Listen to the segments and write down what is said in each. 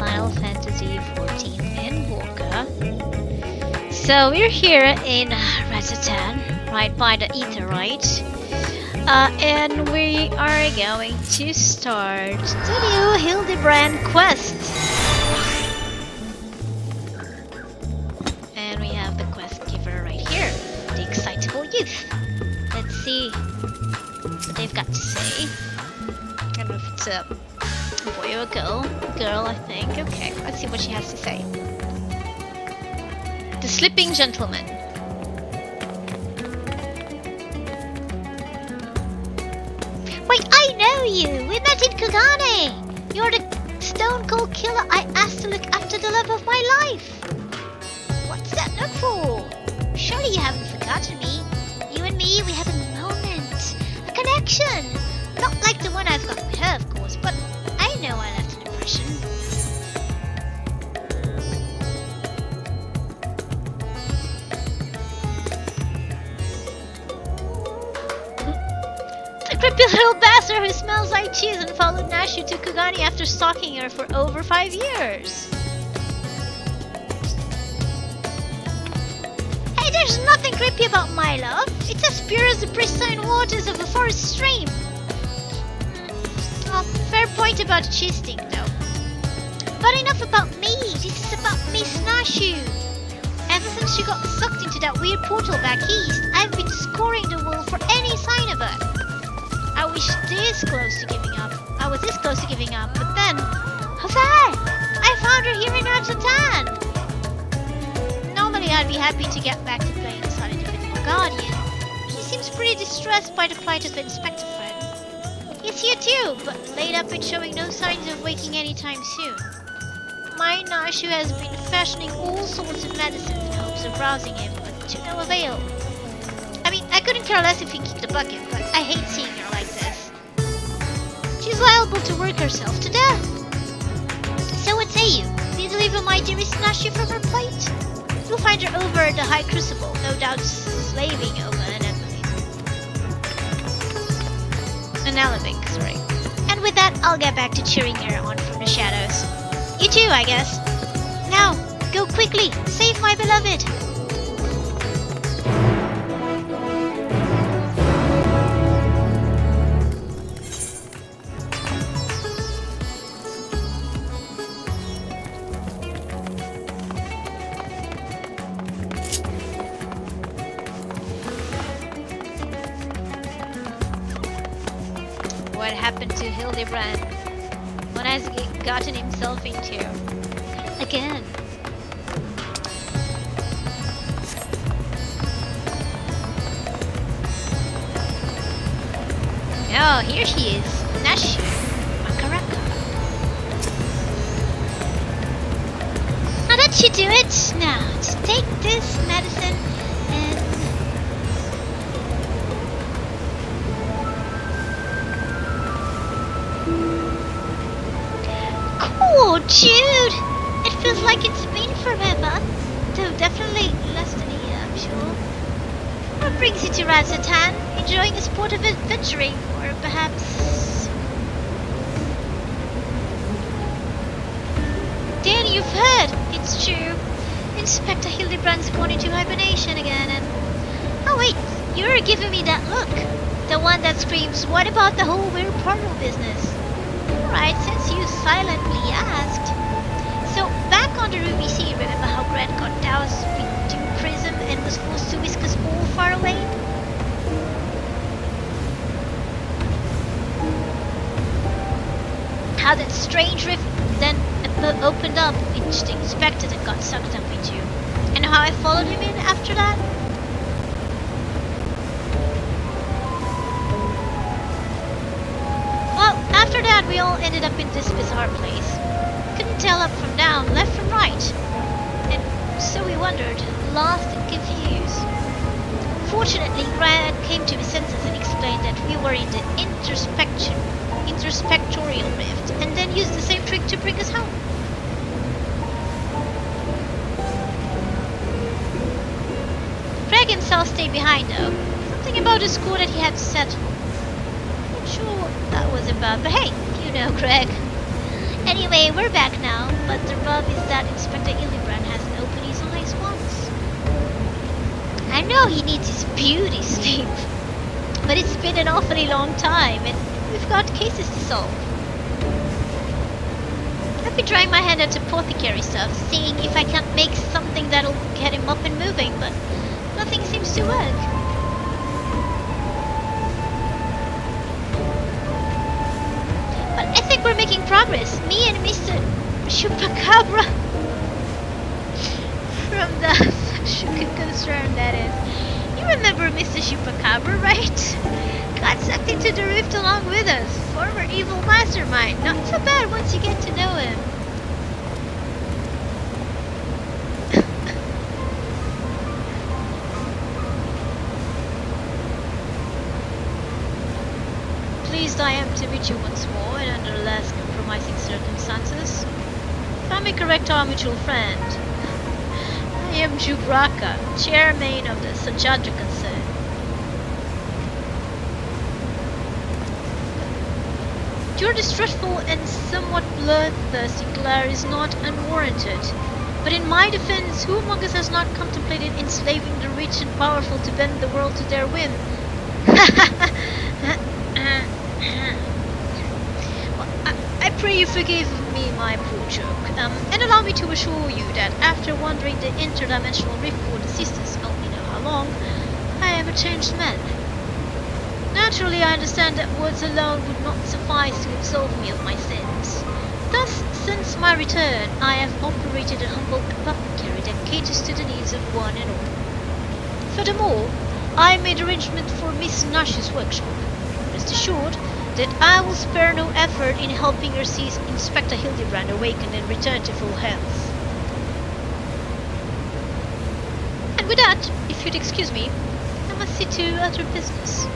Final Fantasy XIV in Walker. So we're here in Radz-at-Han, right by the Ether, right? And we are going to start the new Hildibrand quest. And we have the quest giver right here, the excitable youth. Let's see what they've got to say. I don't know if it's a boy or a girl. Girl, I think. Okay, let's see what she has to say. The Slipping Gentleman. Wait, I know you! We met in Kugane! You're the stone cold killer I asked to look after the love of my life! What's that look for? Surely you haven't forgotten me. You and me, we had a moment. A connection! Not like the one I've got with her, of course, but I know I left an impression. The creepy little bastard who smells like cheese and followed Nashu to Kugane after stalking her for over 5 years. Hey, there's nothing creepy about my love. It's as pure as the pristine waters of a forest stream. Oh, fair point about cheese thing, though. But enough about me. This is about Miss Nashu. Ever since she got sucked into that weird portal back east, I've been scoring the world for any sign of her. I was this close to giving up, but then, huzzah! I found her here in Radz-at-Han. Normally I'd be happy to get back to playing the Silent Invisible Guardian. She seems pretty distressed by the plight of the Inspector friend. He's here too, but laid up and showing no signs of waking anytime soon. My Nashu has been fashioning all sorts of medicines in hopes of rousing him, but to no avail. I mean, I couldn't care less if he kicked the bucket, but I hate seeing her like this. She's liable to work herself to death. So what say you? Do you deliver my dearest Nashu from her plate? You'll find her over at the High Crucible, no doubt slaving over an Alevik, sorry. And with that, I'll get back to cheering her on from the shadows. You too, I guess. Now, go quickly, save my beloved. What happened to Hildibrand? What has he gotten himself into? Again. Oh, here she is. Nashu. Makaraka. Now that should do it. Now, just take this medicine and... Cool, Jude! It feels like it's been forever. Though definitely less than a year, I'm sure. What brings you to Radz-at-Han? Enjoying a sport of adventuring, or perhaps... Dan, you've heard! It's true. Inspector Hildibrand's gone into hibernation again and... Oh wait, you're giving me that look. The one that screams, what about the whole weird portal business? Right, since you silently asked. So, back on the Ruby Sea, remember how Grant got doused with Doom Prism and was forced to whisk us all far away? How that strange rift then opened up, which the Inspector then got sucked up into. And how I followed him in after that? After that, we all ended up in this bizarre place. Couldn't tell up from down, left from right. And so we wandered, lost and confused. Fortunately, Grant came to his senses and explained that we were in the introspectorial rift, and then used the same trick to bring us home. Greg himself stayed behind though. Something about a score that he had to settle. Not sure what that was about, but hey, you know Greg. Anyway, we're back now, but the rub is that Inspector Hildibrand hasn't opened his eyes once. I know he needs his beauty sleep, but it's been an awfully long time and we've got cases to solve. I've been trying my hand at apothecary stuff, seeing if I can't make something that'll get him up and moving, but nothing seems to work. But I think we're making progress. Me and Mr. Chupacabra. From the Shuka concern, that is. You remember Mr. Chupacabra, right? Got sucked into the rift along with us. Former evil mastermind. Not so bad once you get to know him. Pleased I am to meet you once more and under less compromising circumstances. If I may correct our mutual friend, I am Jubraka, chairman of the Sajadra concern. Your distrustful and somewhat bloodthirsty glare is not unwarranted. But in my defense, who among us has not contemplated enslaving the rich and powerful to bend the world to their whim? Well, I pray you forgive me my poor joke, and allow me to assure you that after wandering the interdimensional rift for the sisters, well, you know how long, I am a changed man. Naturally, I understand that words alone would not suffice to absolve me of my sins. Thus, since my return, I have operated a humble apothecary that caters to the needs of one and all. Furthermore, I made arrangement for Miss Nash's workshop. Rest assured that I will spare no effort in helping her see Inspector Hildibrand awaken and return to full health. And with that, if you'd excuse me, I must see to other business.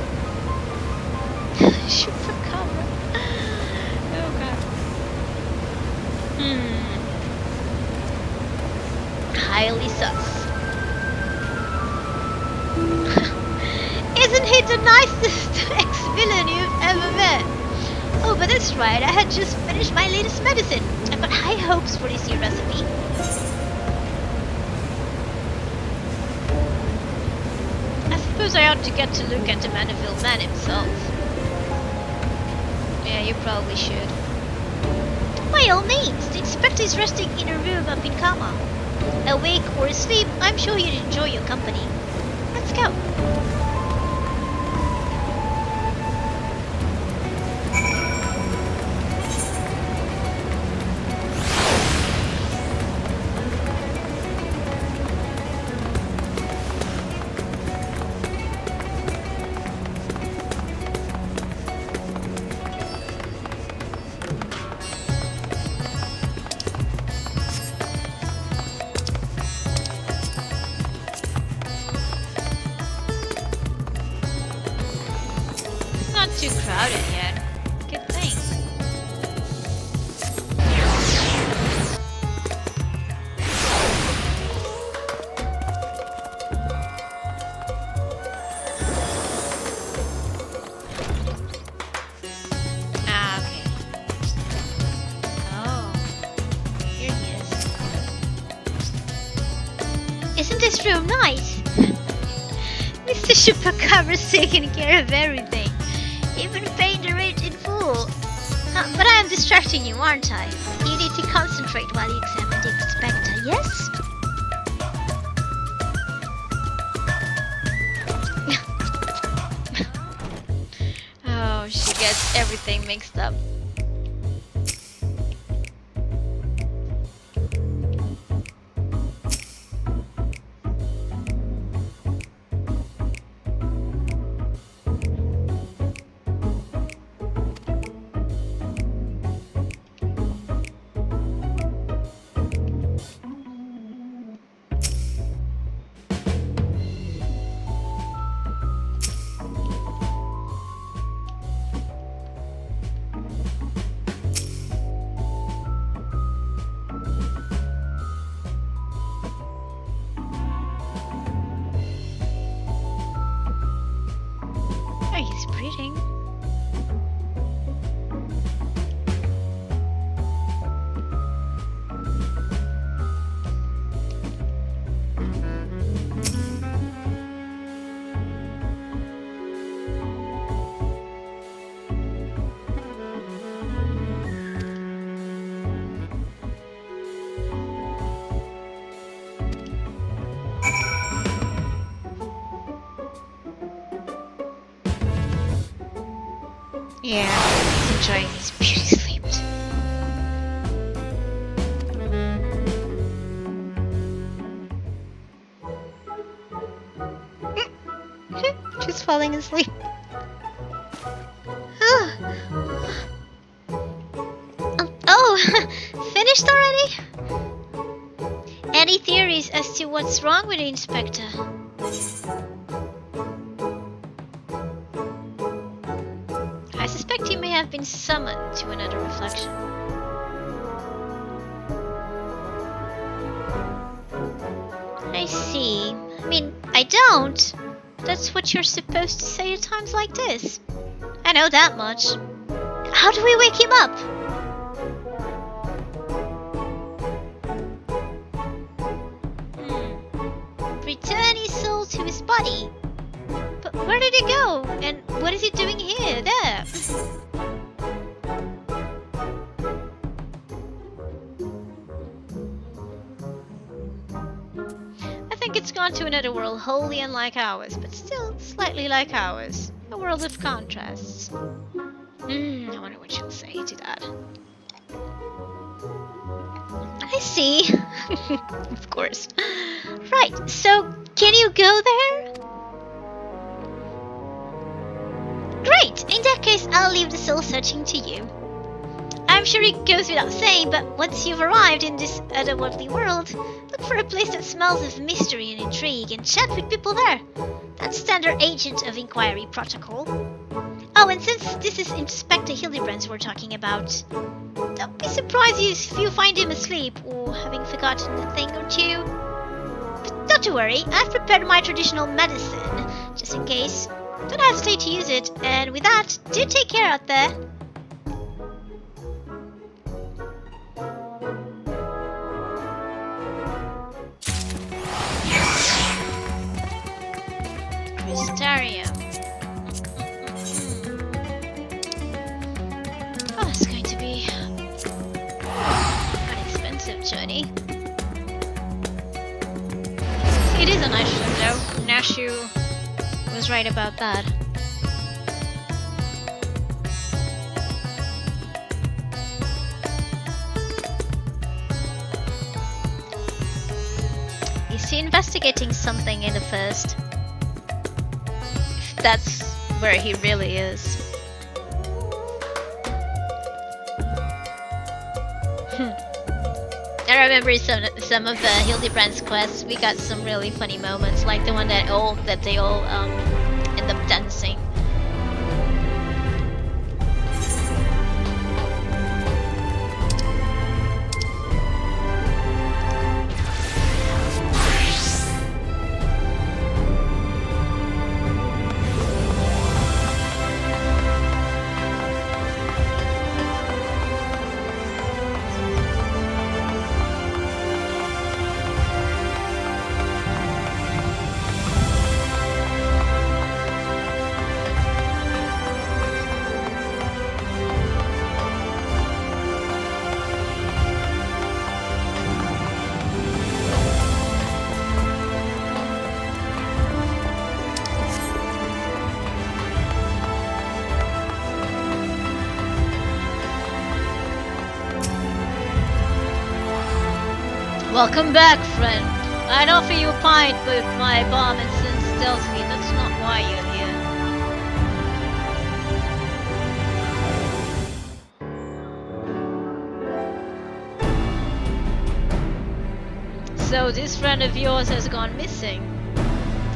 Chupacabra. Oh god. Highly sus. Isn't he the nicest ex-villain you've ever met? Oh, but that's right, I had just finished my latest medicine. I've got high hopes for this new recipe. I suppose I ought to get to look at the Maniville man himself. Yeah, you probably should. By all means, the inspector is resting in a room up in Kama. Awake or asleep, I'm sure he'd enjoy your company. Let's go. Too crowded yet. Good thing. Ah, okay. Oh, here he is. Isn't this room nice? Mr. Chupacabra's taking care of everything. Even paying the rent in full. But I am distracting you, aren't I? You need to concentrate while you examine the inspector, yes? Oh, she gets everything mixed up. Yeah, he's enjoying his beauty sleep. Just falling asleep. Oh, finished already? Any theories as to what's wrong with the inspector? I suspect he may have been summoned to another reflection. I see. I mean, I don't. That's what you're supposed to say at times like this. I know that much. How do we wake him up? Return his soul to his body. But where did he go? And what is he doing here? There. I think it's gone to another world wholly unlike ours, but still slightly like ours. A world of contrasts. I wonder what she'll say to that. I see. Of course. Right, so can you go there? Great! In that case, I'll leave the soul searching to you. I'm sure it goes without saying, but once you've arrived in this otherworldly world, look for a place that smells of mystery and intrigue and chat with people there. That's standard agent of inquiry protocol. Oh, and since this is Inspector Hildibrand we're talking about, don't be surprised if you find him asleep or having forgotten a thing or two. But not to worry, I've prepared my traditional medicine, just in case. Don't hesitate to use it, and with that, do take care out there. Crystarium. Oh, it's going to be an expensive journey. It is a nice ship though. Nashu was right about that. Is he investigating something in the first? If that's where he really is. I remember some of Hildibrand's quests. We got some really funny moments, like the one that they all end up dancing. Welcome back, friend. I'd offer you a pint, but my bomb and sense tells me that's not why you're here. So this friend of yours has gone missing.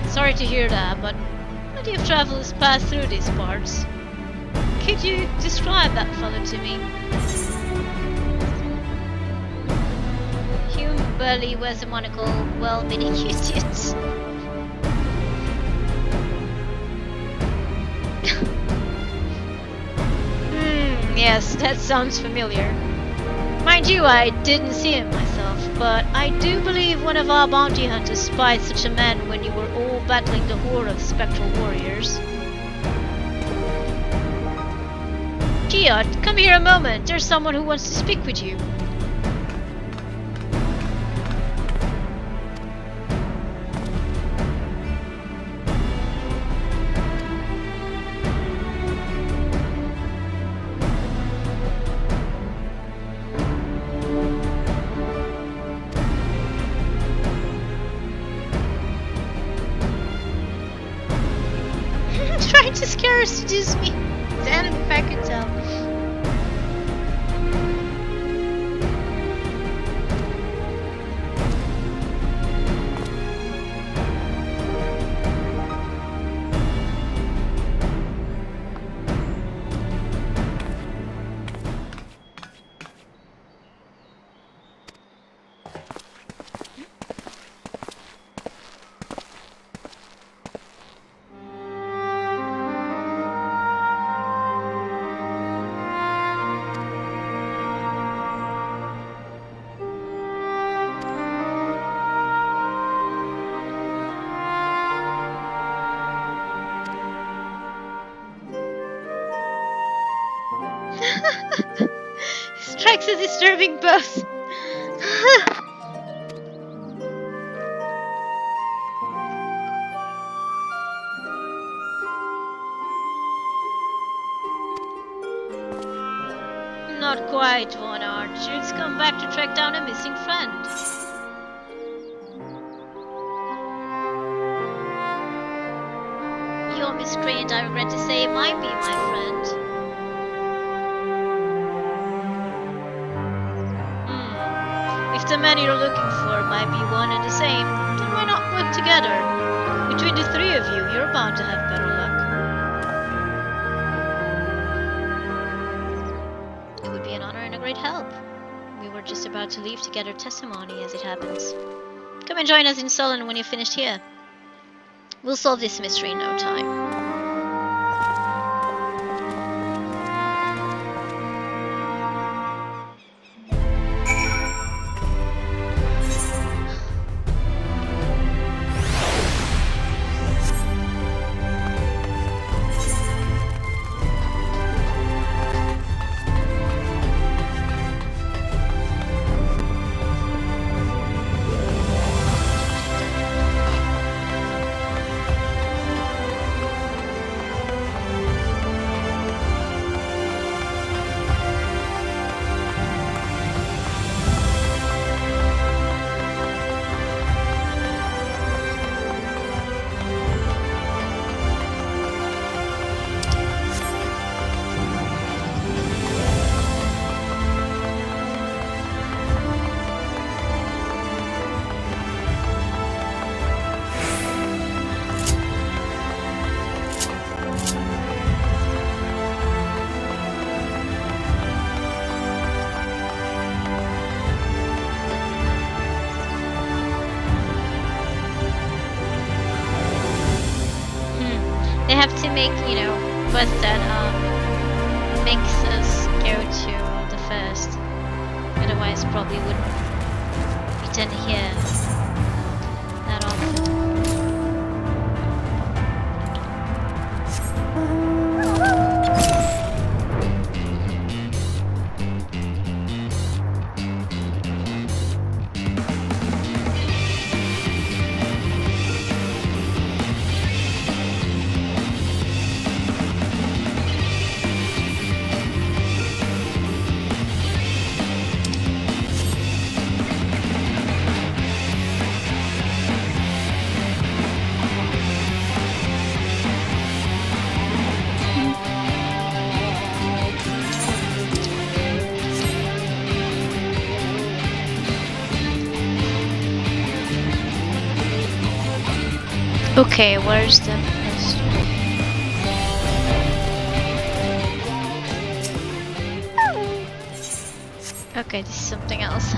Sorry to hear that, but plenty of travelers pass through these parts. Could you describe that fellow to me? Barely wears a monocle, well manicured. Yes, that sounds familiar. Mind you, I didn't see him myself, but I do believe one of our bounty hunters spied such a man when you were all battling the horde of spectral warriors. Giot, come here a moment. There's someone who wants to speak with you. Trying to scare or seduce me. Damn, if I could tell. Strikes a disturbing pose. Not quite, Von Archer's come back to track down a missing friend. You're miscreant, I regret to say, might be my friend. If the man you're looking for might be one and the same, then why not work together? Between the three of you, you're bound to have better luck. It would be an honor and a great help. We were just about to leave to gather testimony as it happens. Come and join us in Sullen when you're finished here. We'll solve this mystery in no time. They have to make, you know, bus that makes us go to the first. Otherwise, probably wouldn't we tend to hear that often. Okay, where's the mystery? Okay, this is something else.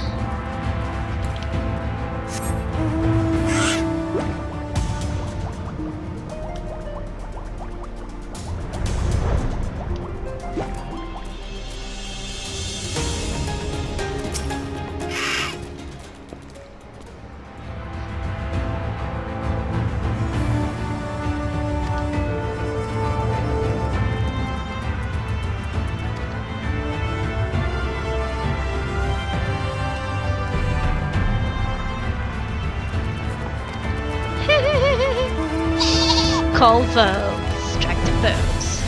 Call votes, track the votes.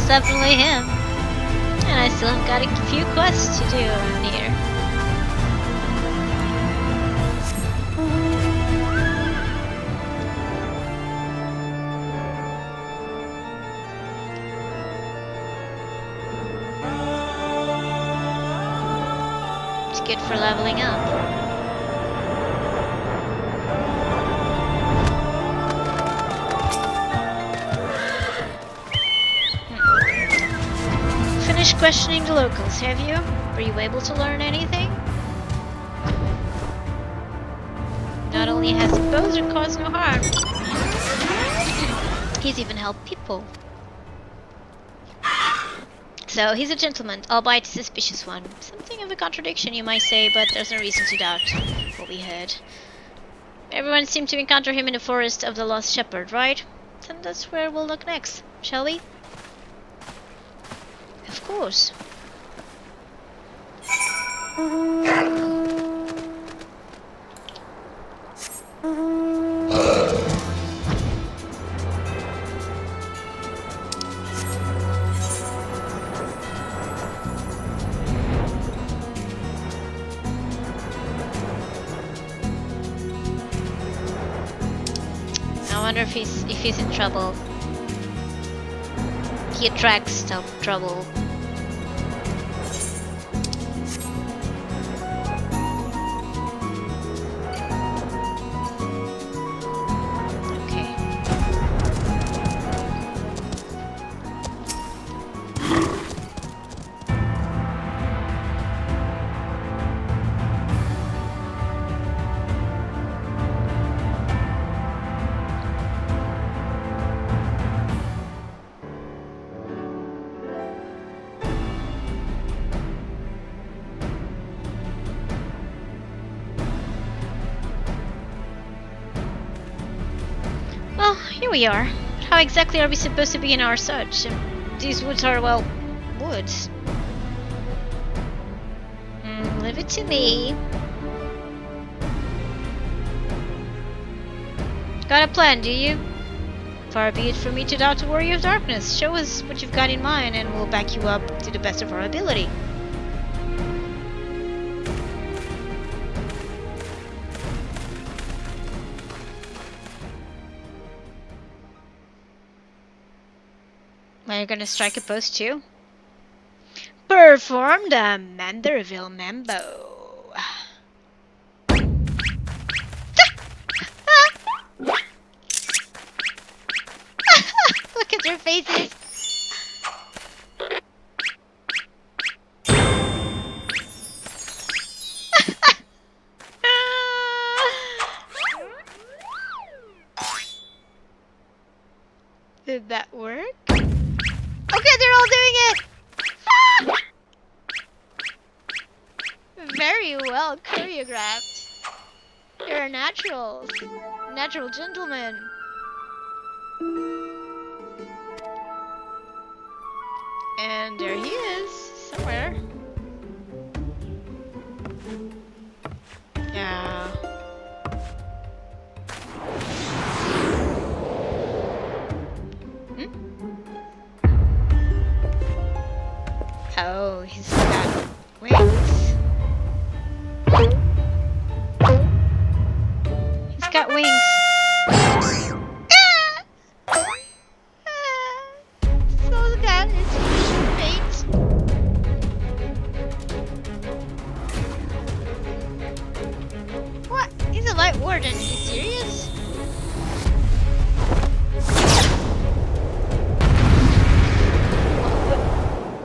It's definitely him. And I still have got a few quests to do around here. It's good for leveling up. Finished questioning the locals, have you? Were you able to learn anything? Not only has the poser caused no harm, he's even helped people. So, he's a gentleman, albeit a suspicious one. Something of a contradiction, you might say, but there's no reason to doubt what we heard. Everyone seemed to encounter him in the forest of the Lost Shepherd, right? Then that's where we'll look next, shall we? Of course. I wonder if he's in trouble. He attracts trouble. Here we are. How exactly are we supposed to begin our search? These woods are, well, woods. Leave it to me. Got a plan, do you? Far be it from me to doubt the warrior of darkness. Show us what you've got in mind and we'll back you up to the best of our ability. Are you gonna strike a pose too? Perform the Manderville Mambo. Look at their faces. Did that work? Okay, they're all doing it! Very well choreographed. You're naturals. Natural gentlemen. And there he is, somewhere. Yeah. Oh, he's got wings. He's got wings. So got his fate. What? He's a light warden. Are you serious?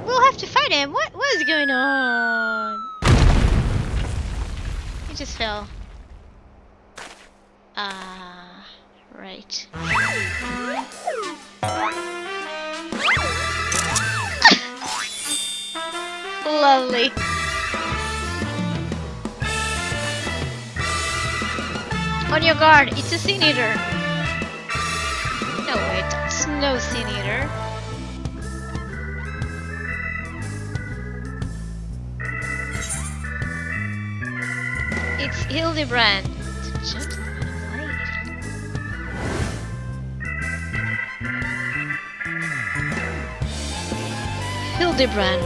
We'll have to fight him. What is going on? He just fell. Right. Lovely. On your guard, it's a sin eater. No wait, it's no sin eater. It's Hildibrand, the gentleman of light. Hildibrand.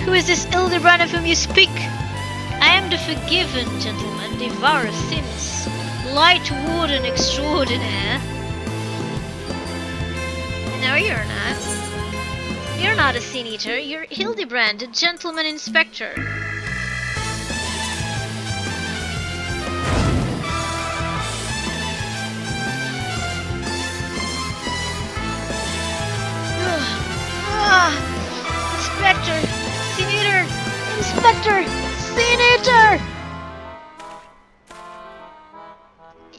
Who is this Hildibrand of whom you speak? I am the forgiven gentleman, devourer of sins, light warden extraordinaire. No, you're not. You're not a sin eater. You're Hildibrand, a gentleman inspector. Inspector! Sin eater! Inspector! Sin eater!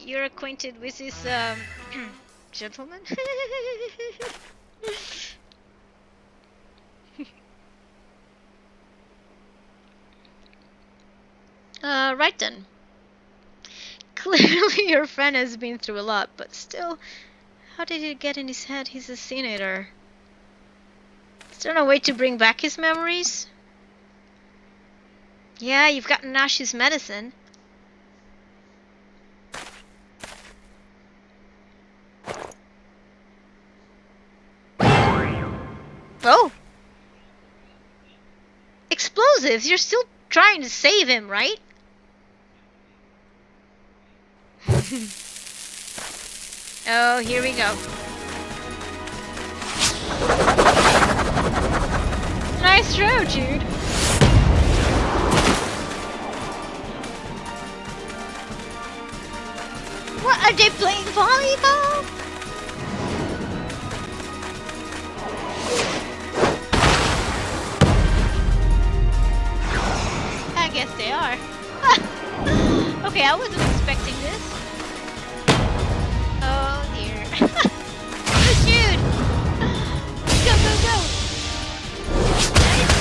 You're acquainted with this, gentleman? Right then. Clearly your friend has been through a lot, but still, how did it get in his head he's a sin eater? Is there no way to bring back his memories? Yeah, you've got Nash's medicine. Oh! Explosives? You're still trying to save him, right? Oh, here we go. Nice throw, Jude. What, are they playing volleyball? I guess they are. Okay, I wasn't expecting this. Oh dear. Jude! Go, go, go! Nice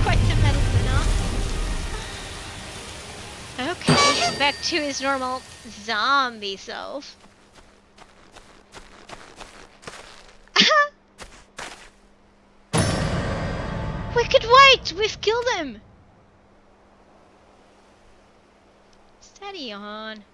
Quite the medicine, huh? Okay, back to his normal zombie self. Wicked White! We've killed him! Steady on.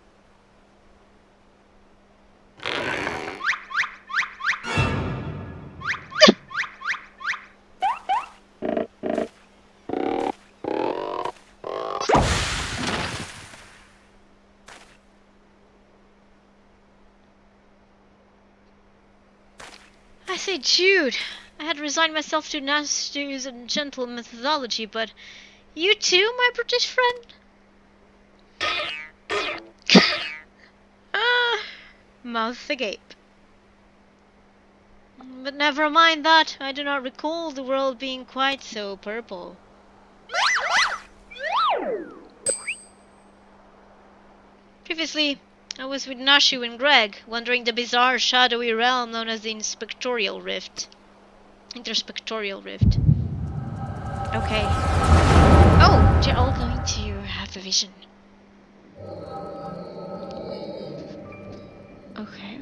I say, Jude, I had resigned myself to Nastu's and gentle methodology, but you too, my British friend? Mouth agape. But never mind that, I do not recall the world being quite so purple. Previously, I was with Nashu and Greg, wandering the bizarre, shadowy realm known as the Inspectorial Rift. Interspectorial Rift. Okay. Oh, they're all going to have a vision. Okay.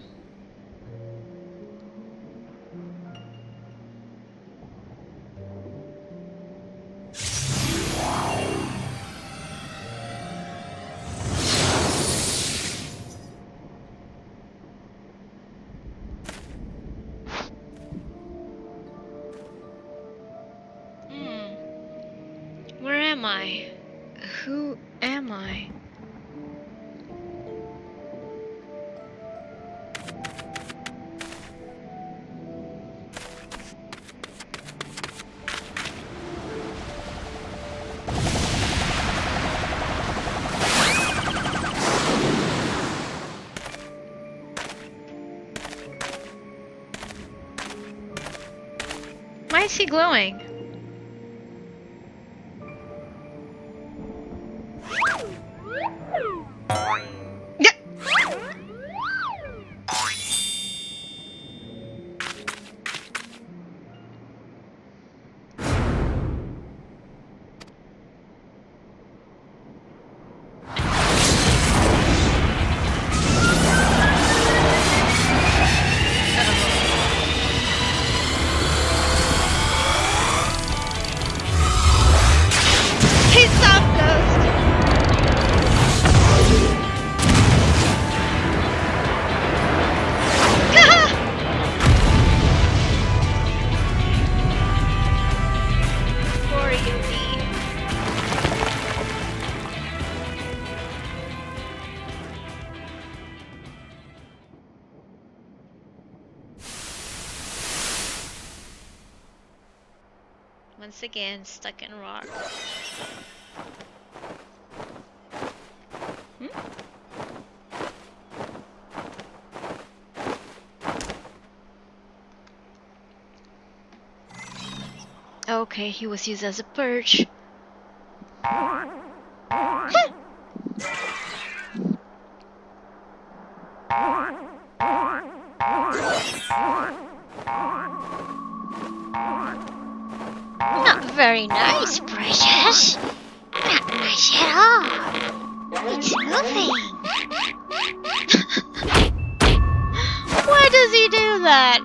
Where am I? Who am I? Why is he glowing? Once again, stuck in rock. Okay, he was used as a perch. Not very nice, Precious. Not nice at all. It's moving. Why does he do that?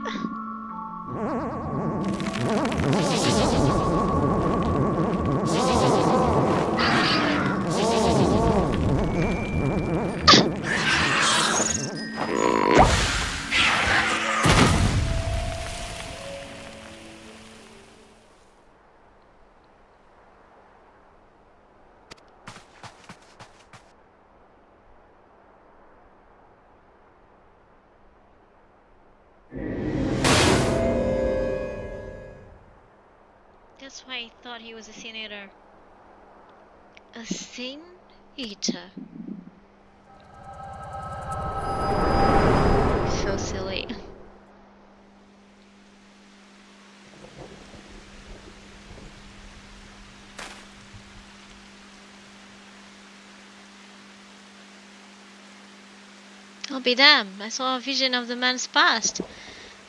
That's why I thought he was a sin eater. A sin eater. So silly. I'll be damned. I saw a vision of the man's past.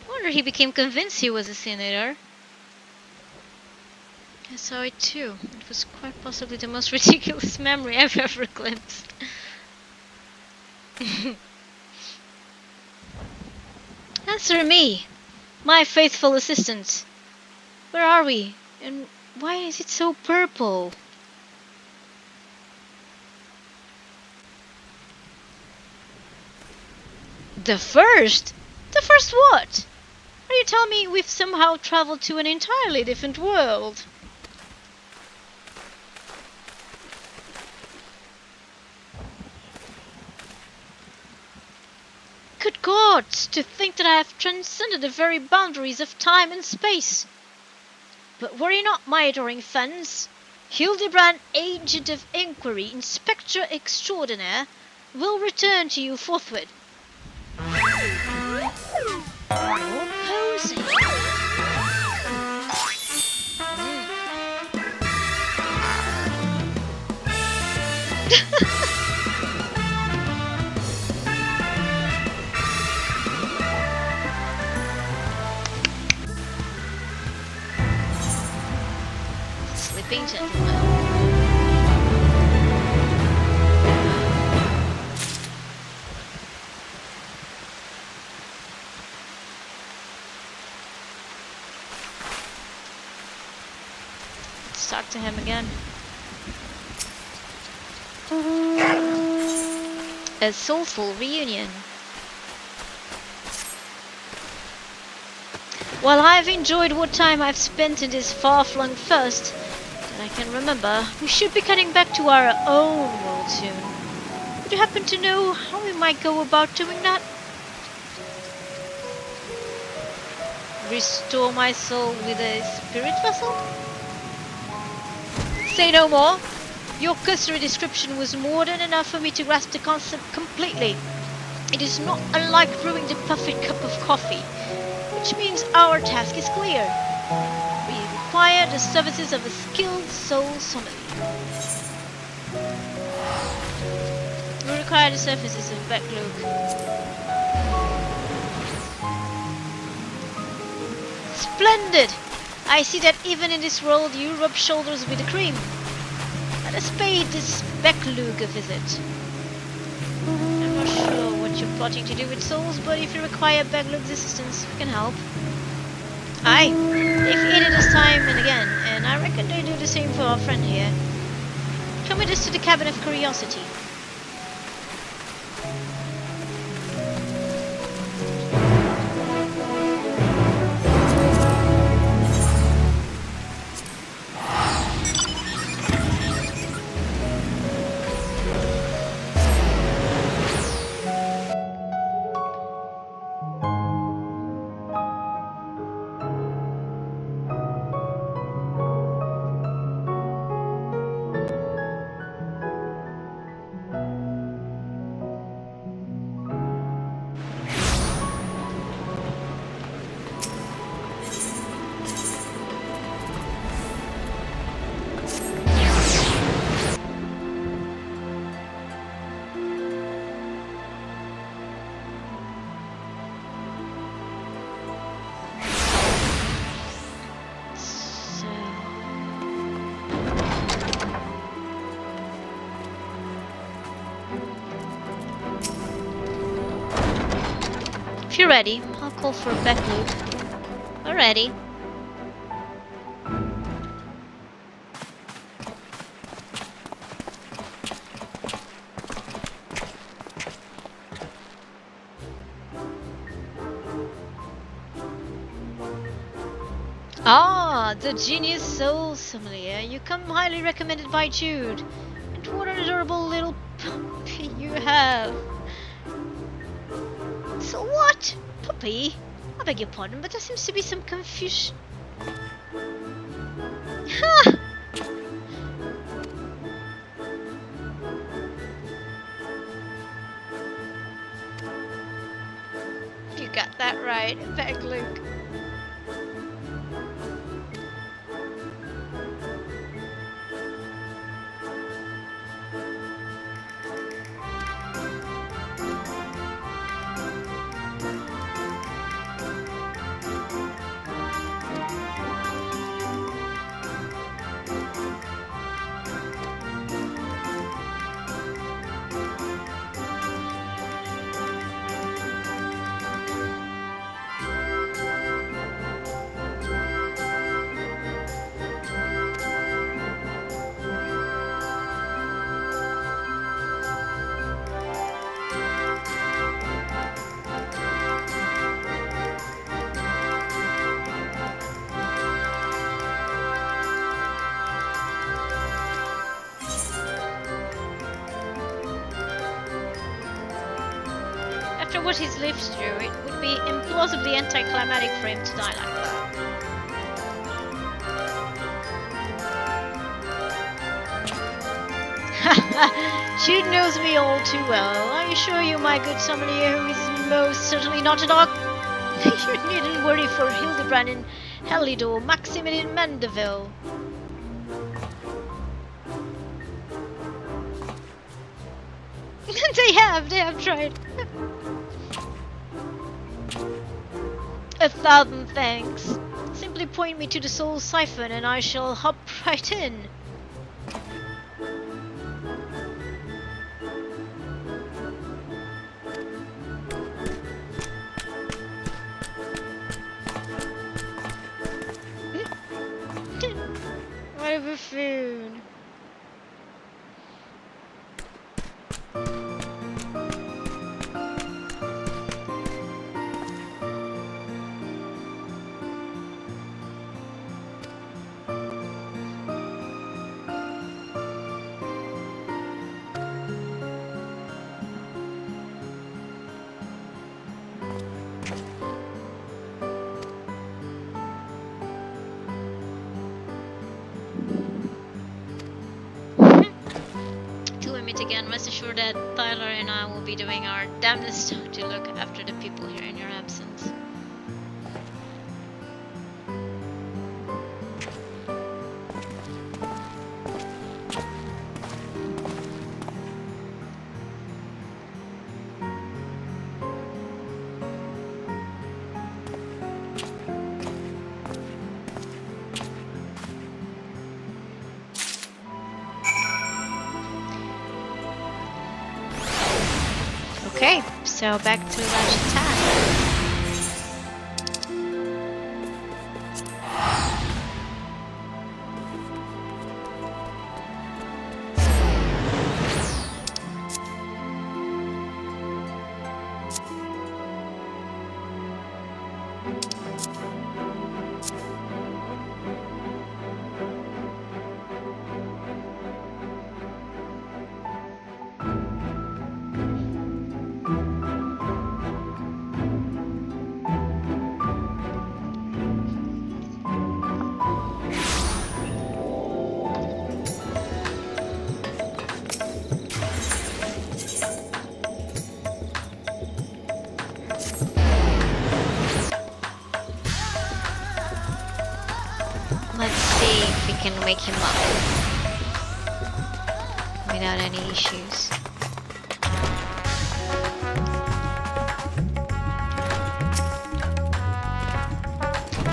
Wonder he became convinced he was a sin eater. I saw it too. It was quite possibly the most ridiculous memory I've ever glimpsed. Answer me, my faithful assistant. Where are we? And why is it so purple? The first? The first what? Are you telling me we've somehow traveled to an entirely different world? Good gods, to think that I have transcended the very boundaries of time and space. But worry not, my adoring fans. Hildibrand, Agent of Inquiry, Inspector Extraordinaire, will return to you forthwith. Posing. Sleeping gentleman. Let's talk to him again. A soulful reunion. While I've enjoyed what time I've spent in this far-flung first that I can remember, we should be getting back to our own world soon. Would you happen to know how we might go about doing that? Restore my soul with a spirit vessel? Say no more. Your cursory description was more than enough for me to grasp the concept completely. It is not unlike brewing the perfect cup of coffee, which means our task is clear. We require the services of a skilled soul sommelier. We require the services of Beck-Luke. Splendid! I see that even in this world you rub shoulders with the cream. Let us pay this Beck-Luke a visit. I'm not sure what you're plotting to do with souls, but if you require Beck-Luke's assistance, we can help. Aye, they've aided us time and again, and I reckon they do the same for our friend here. Come with us to the Cabin of Curiosity. If you're ready, I'll call for a back loop. We're ready. Ah, the genius soul sommelier. You come highly recommended by Jude. And what an adorable little puppy you have. So what? Puppy? I beg your pardon, but there seems to be some confusion. Ha! You got that right, back Luke. After what he's lived through, it would be implausibly anticlimactic for him to die like that. Jude knows me all too well. I assure you, my good sommelier, who is most certainly not a dog. You needn't worry for Hildibrand in Helidor, Maximilian Mandeville. They have tried. 1,000 thanks. Simply point me to the soul siphon and I shall hop right in. What a buffoon. Again, rest assured that Tyler and I will be doing our damnedest to look after the people here in your absence. Okay, so back to Radz-at-Han. Let's see if we can wake him up without any issues.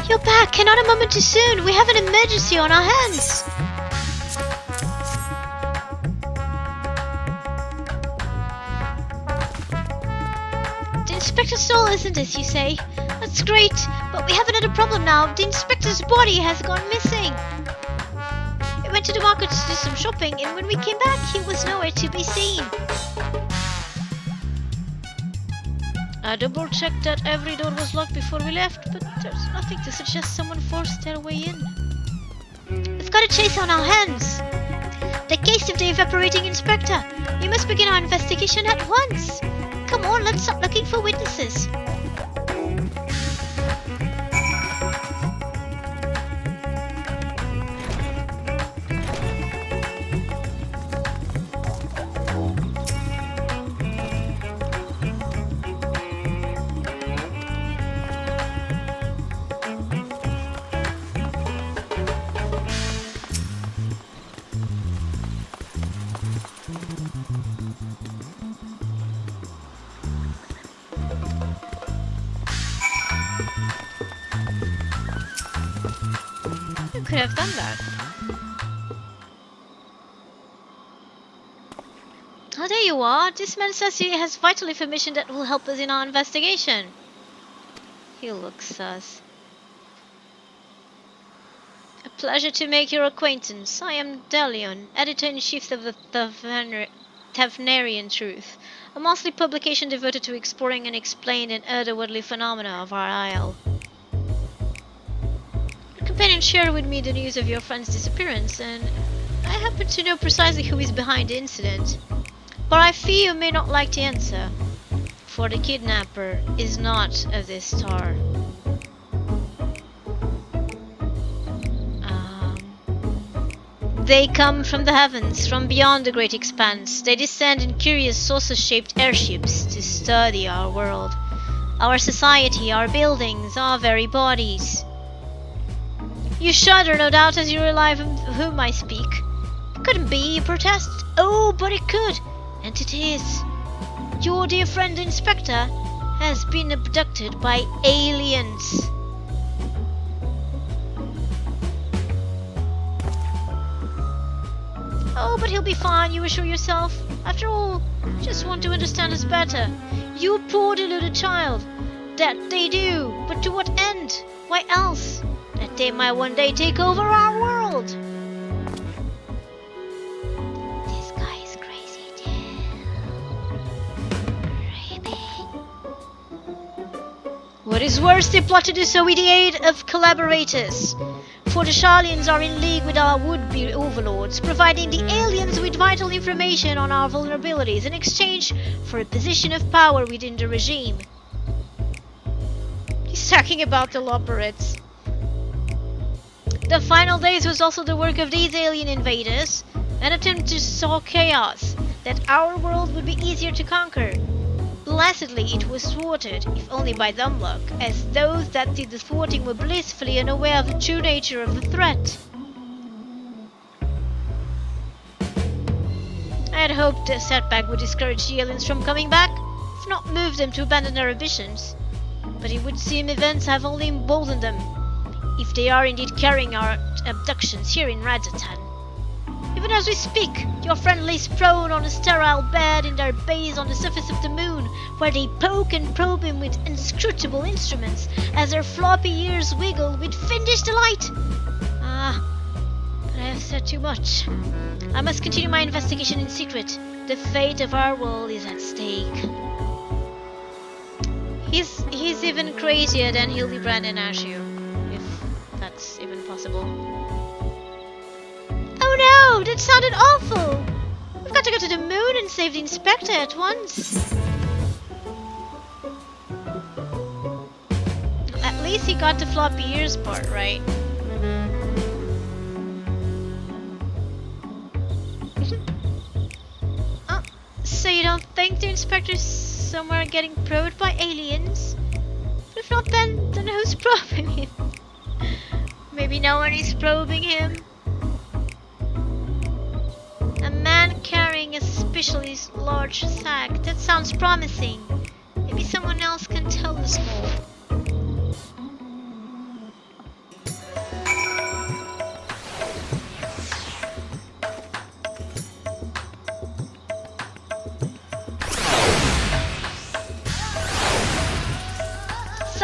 You're back, and not a moment too soon. We have an emergency on our hands. Inspector stole isn't, you say? That's great, but we have another problem now. The inspector's body has gone missing. We went to the market to do some shopping, and when we came back, he was nowhere to be seen. I double-checked that every door was locked before we left, but there's nothing to suggest someone forced their way in. We've got a chase on our hands. The case of the evaporating inspector. We must begin our investigation at once. Come on, let's start looking for witnesses. Could have done that. Oh, there you are. This man says he has vital information that will help us in our investigation. He looks sus. A pleasure to make your acquaintance. I am Delion, editor-in-chief of the Tavnarian Truth, a monthly publication devoted to exploring unexplained and otherworldly phenomena of our isle. Companion shared with me the news of your friend's disappearance, and I happen to know precisely who is behind the incident. But I fear you may not like the answer, for the kidnapper is not of this star. They come from the heavens, from beyond the great expanse. They descend in curious saucer-shaped airships to study our world, our society, our buildings, our very bodies. You shudder, no doubt, as you realize of whom I speak. It couldn't be, you protest. Oh, but it could, and it is. Your dear friend, the Inspector, has been abducted by aliens. Oh, but he'll be fine, you assure yourself. After all, just want to understand us better. You poor deluded child. That they do, but to what end? Why else? That they might one day take over our world. This guy is crazy too. Creepy. What is worse, they plot to do so with the aid of collaborators. For the Sharlians are in league with our would-be overlords, providing the aliens with vital information on our vulnerabilities in exchange for a position of power within the regime. He's talking about the Loperids. The final days was also the work of these alien invaders, an attempt to sow chaos, that our world would be easier to conquer. Blessedly, it was thwarted, if only by dumb luck, as those that did the thwarting were blissfully unaware of the true nature of the threat. I had hoped the setback would discourage the aliens from coming back, if not move them to abandon their ambitions. But it would seem events have only emboldened them, if they are indeed carrying out abductions here in Radz-at-Han. Even as we speak, your friend lays prone on a sterile bed in their base on the surface of the moon, where they poke and probe him with inscrutable instruments, as their floppy ears wiggle with fiendish delight. But I have said too much. I must continue my investigation in secret. The fate of our world is at stake. He's even crazier than Hildibrand and Ashu, if that's even possible. Oh no, that sounded awful! We've got to go to the moon and save the Inspector at once. At least he got the floppy ears part right. Oh, so you don't think the Inspector's somewhere getting probed by aliens? But if not, then who's probing him? Maybe no one is probing him. A man carrying a suspiciously large sack. That sounds promising. Maybe someone else can tell us more.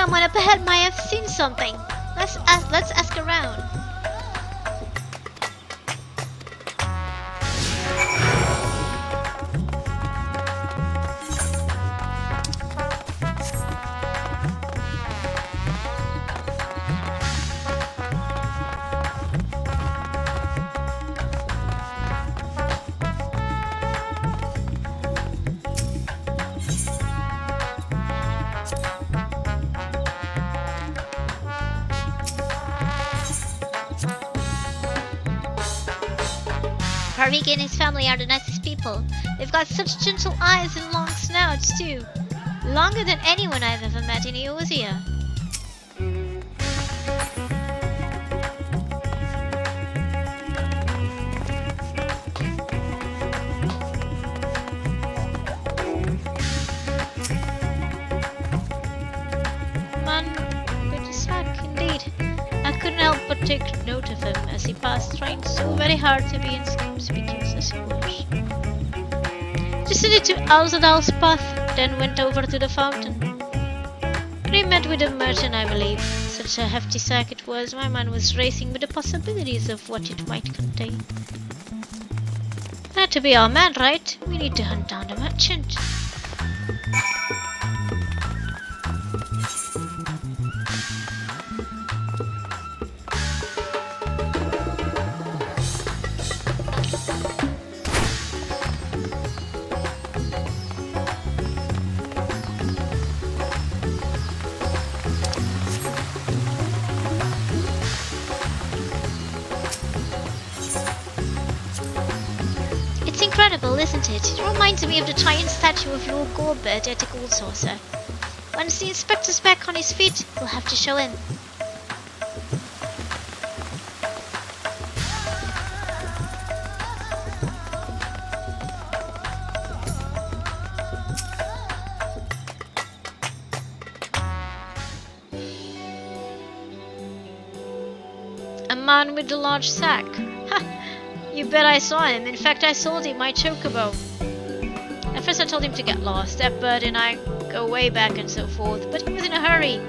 Someone up ahead might have seen something. Let's ask around. Parvik and his family are the nicest people. They've got such gentle eyes and long snouts too. Longer than anyone I've ever met in Eosia. Man, pretty slack indeed. I couldn't help but take note of him as he passed, trying so very hard to be inconspicuous as he was. Descended to Radz-at-Han's path, then went over to the fountain. He met with a merchant, I believe. Such a hefty sack it was, my mind was racing with the possibilities of what it might contain. Had to be our man, right? We need to hunt down the merchant. Incredible, isn't it? It reminds me of the giant statue of Lord Gorbert at the Gold Saucer. Once the inspector's back on his feet, we'll have to show him. A man with a large sack. Ha! You bet I saw him. In fact, I sold him my chocobo. At first I told him to get lost, that bird and I go way back and so forth, but he was in a hurry,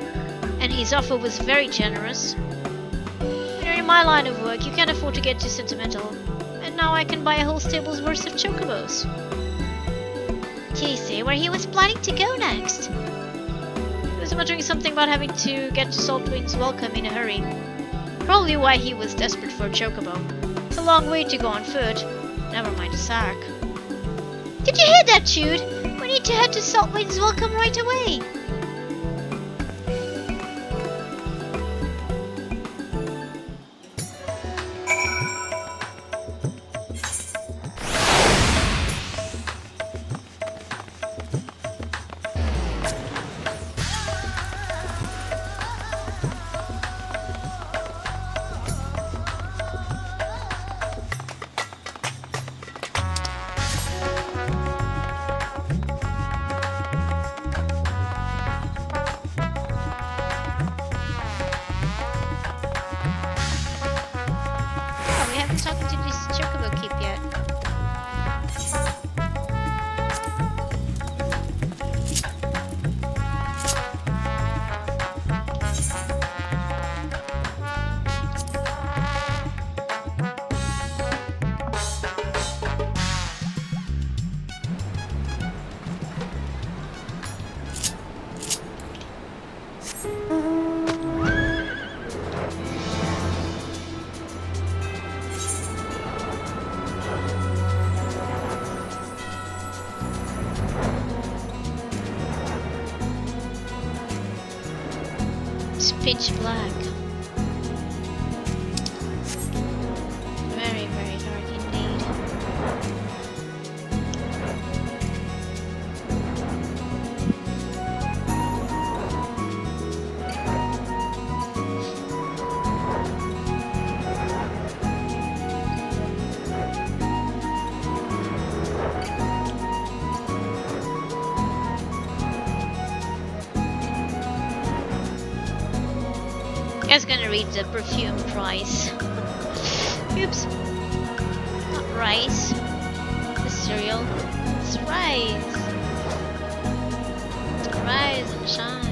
and his offer was very generous. When you're in my line of work, you can't afford to get too sentimental, and now I can buy a whole stable's worth of chocobos. Did he say where he was planning to go next? He was muttering something about having to get to Saltwind's welcome in a hurry. Probably why he was desperate for a chocobo. It's a long way to go on foot. Never mind the sack. Did you hear that, Jude? We need to head to Saltwind's welcome right away. Talking to this chocobo keep yet. Pitch black. Very, very dark indeed. I was gonna read the perfume price. Oops. Not rice. The cereal. It's rice. Rise and shine.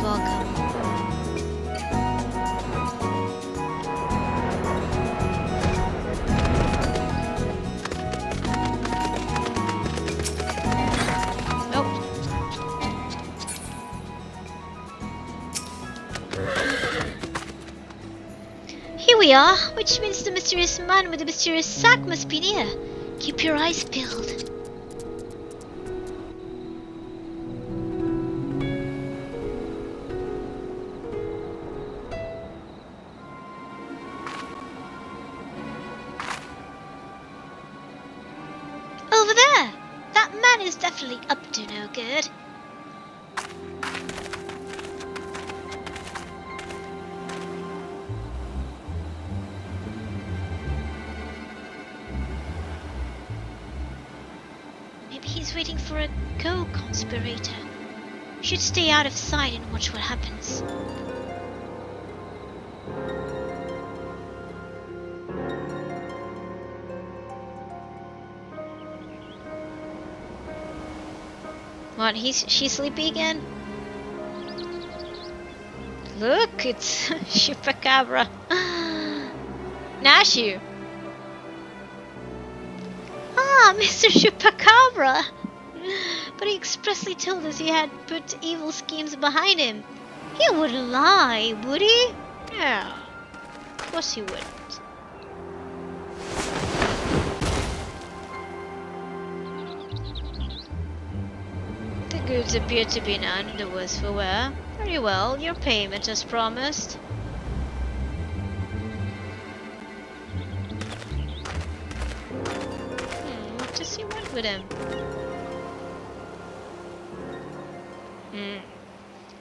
welcome. Here we are, which means the mysterious man with the mysterious sack must be near. Keep your eyes peeled. Over there! That man is definitely up to no good. He's waiting for a co-conspirator. Should stay out of sight and watch what happens. What, she's sleepy again? Look, it's Chupacabra. Nashu. Ah, Mr. Chupacabra! But he expressly told us he had put evil schemes behind him. He wouldn't lie, would he? Yeah, of course he wouldn't. The goods appear to be none, the worse for wear. Very well, your payment as promised. What does he want with him?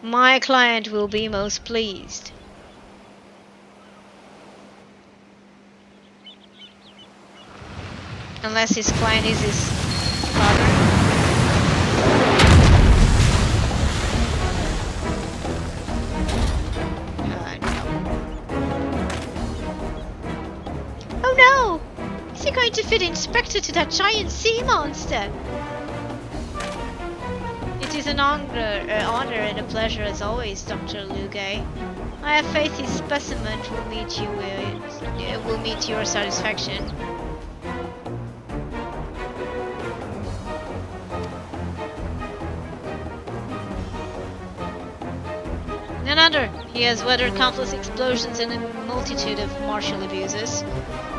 My client will be most pleased. Unless his client is his father. No. Oh no! Is he going to fit Inspector to that giant sea monster? It is an honor and a pleasure as always, Dr. Lugay. I have faith his specimen will meet your satisfaction. None other. He has weathered countless explosions and a multitude of martial abuses,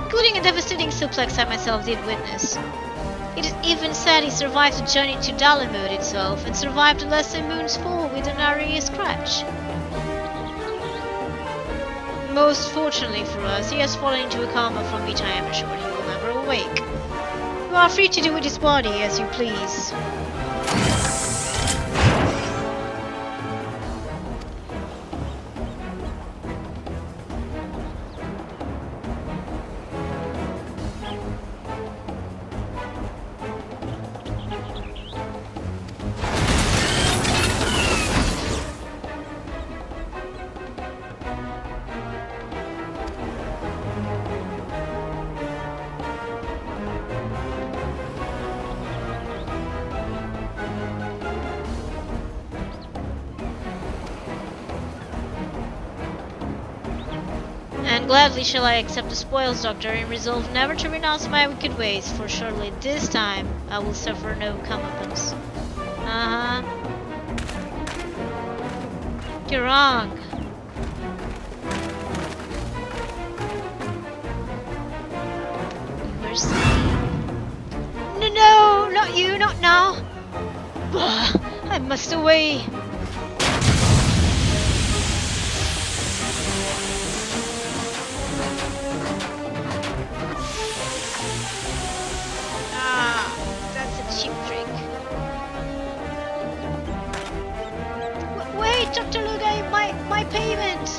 including a devastating suplex I myself did witness. It is even said he survived the journey to Dalamud itself and survived the lesser moon's fall with a nary scratch. Most fortunately for us, he has fallen into a coma from which I am assured he will never awake. You are free to do with his body as you please. And gladly shall I accept the spoils, Doctor, and resolve never to renounce my wicked ways, for surely this time I will suffer no comeuppance. You're wrong. You were saying... No, not you, not now. I must away. Dr. Lugay, my payment!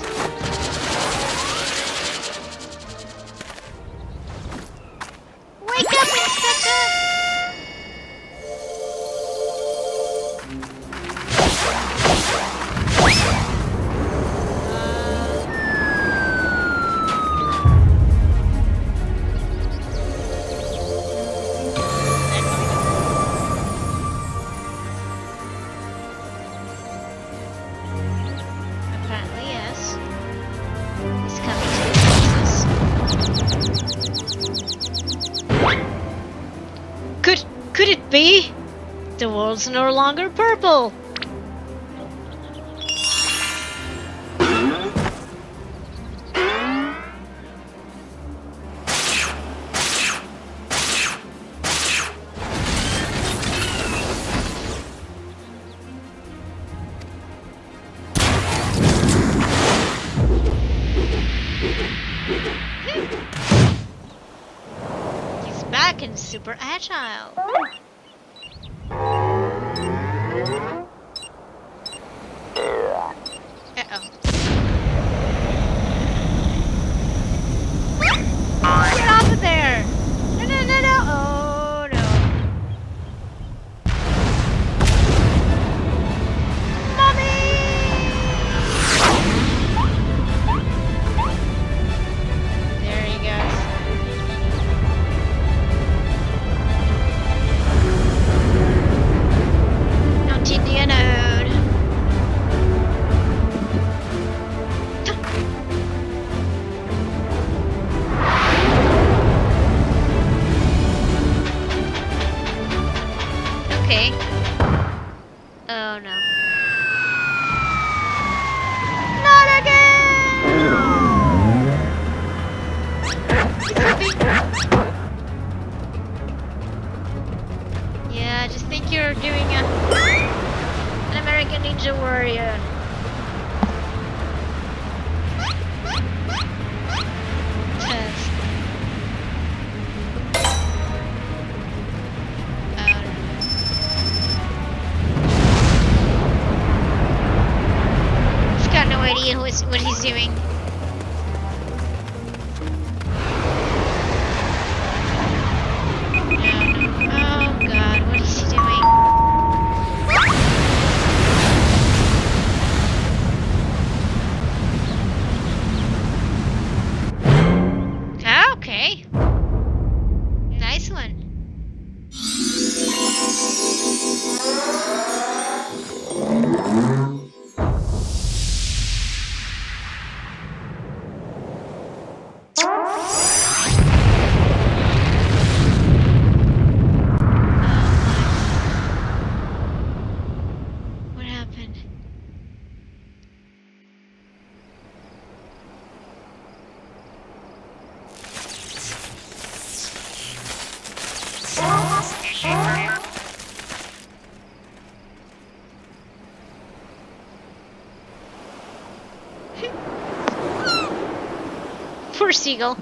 Wake up, Inspector! could it be? The world's no longer purple. He's back and super agile. Uh-oh. Get off of there! No, no, no, no! Oh, no. Mommy! There he goes. Continue node. Okay. Oh no. Not again! Yeah, I just think you're doing an American Ninja Warrior. Test. He's got no idea what he's doing. Oh god, what is he doing? Okay. Nice one. What happened? Poor seagull.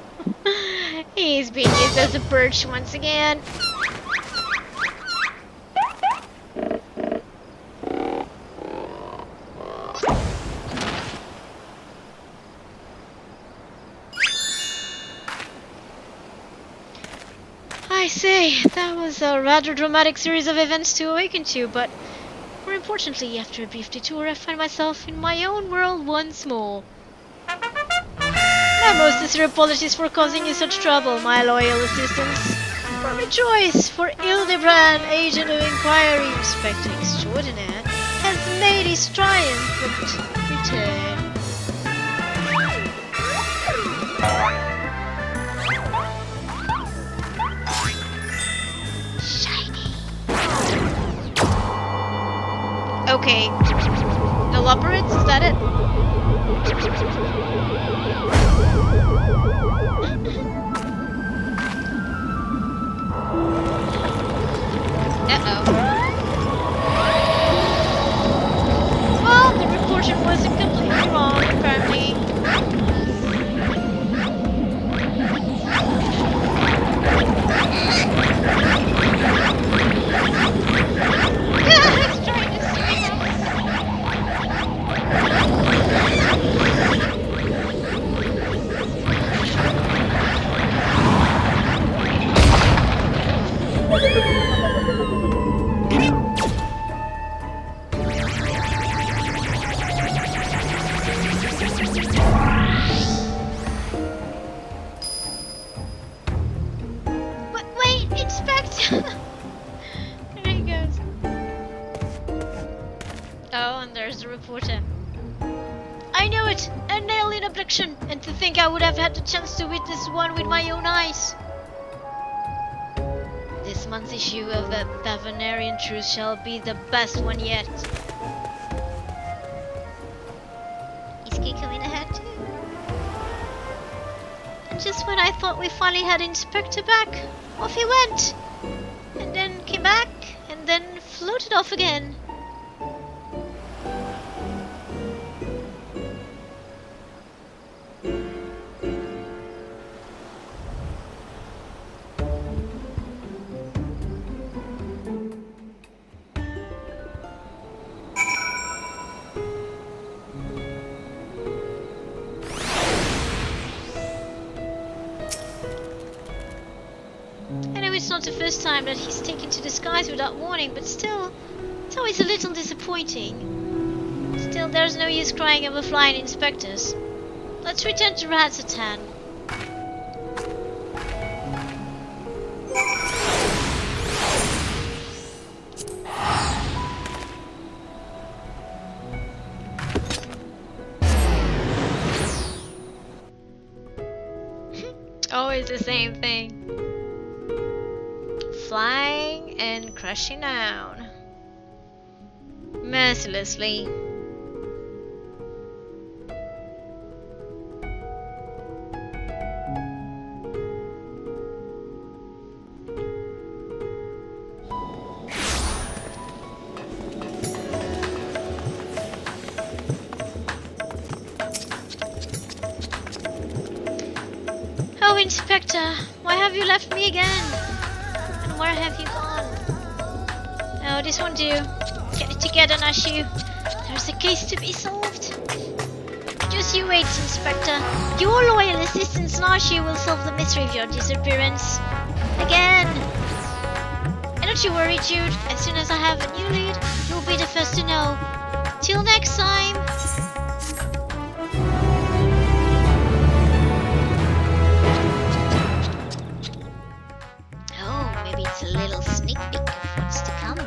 He's being used as a perch once again. I say, that was a rather dramatic series of events to awaken to, but more importantly, after a brief detour, I find myself in my own world once more. My most sincere apologies for causing you such trouble, my loyal assistants. From a choice for Hildibrand, Agent of Inquiry, Inspector Extraordinaire, has made his triumphant return. Shiny. Okay. No operates, is that it? Uh-oh. Well, the reporter wasn't completely wrong, apparently. He's trying to save Wait, Inspector! There he goes. Oh, and there's the reporter. I knew it! An alien abduction! And to think I would have had the chance to witness one with my own eyes. This this month's issue of the Bavarian Truth shall be the best one yet. Is he coming ahead too? And just when I thought we finally had Inspector back, off he went! And then came back, and then floated off again. It's not the first time that he's taken to the skies without warning, but still, it's always a little disappointing. Still, there's no use crying over flying inspectors. Let's return to Radz-at-Han. Always the same thing. Flying and crashing down mercilessly. Oh, Inspector, why have you left me again? Where have you gone? No, this won't do. Get it together, Nashu. There's a case to be solved. Just you wait, Inspector. Your loyal assistant Nashu will solve the mystery of your disappearance. Again. And don't you worry, Jude. As soon as I have a new lead, you'll be the first to know. Till next time. It's a little sneak peek of what's to come.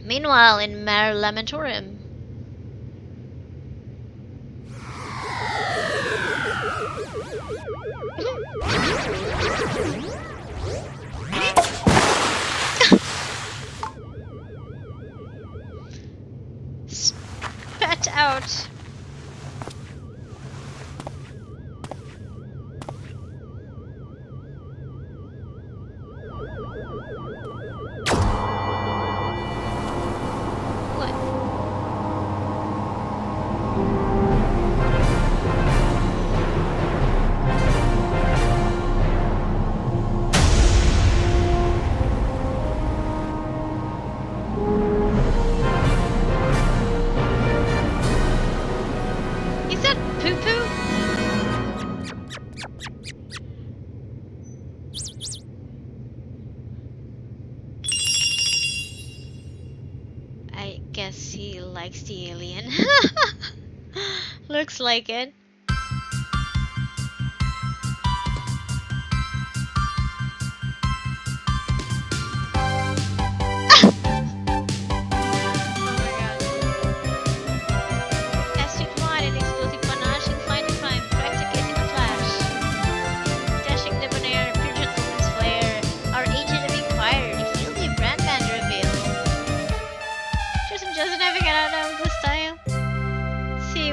Meanwhile, in Mare Lamentorum. Spat out. Guess he likes the alien. Looks like it.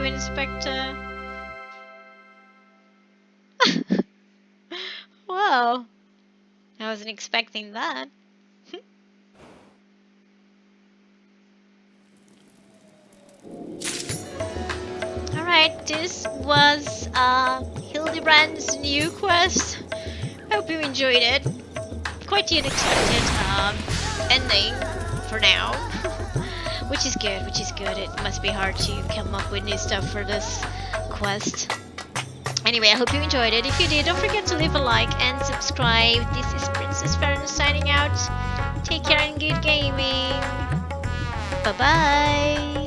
Inspector. Wow, I wasn't expecting that. Alright, this was Hildibrand's new quest. Hope you enjoyed it. Quite the unexpected ending for now. Which is good, which is good. It must be hard to come up with new stuff for this quest. Anyway, I hope you enjoyed it. If you did, don't forget to leave a like and subscribe. This is Princess Farron signing out. Take care and good gaming. Bye-bye.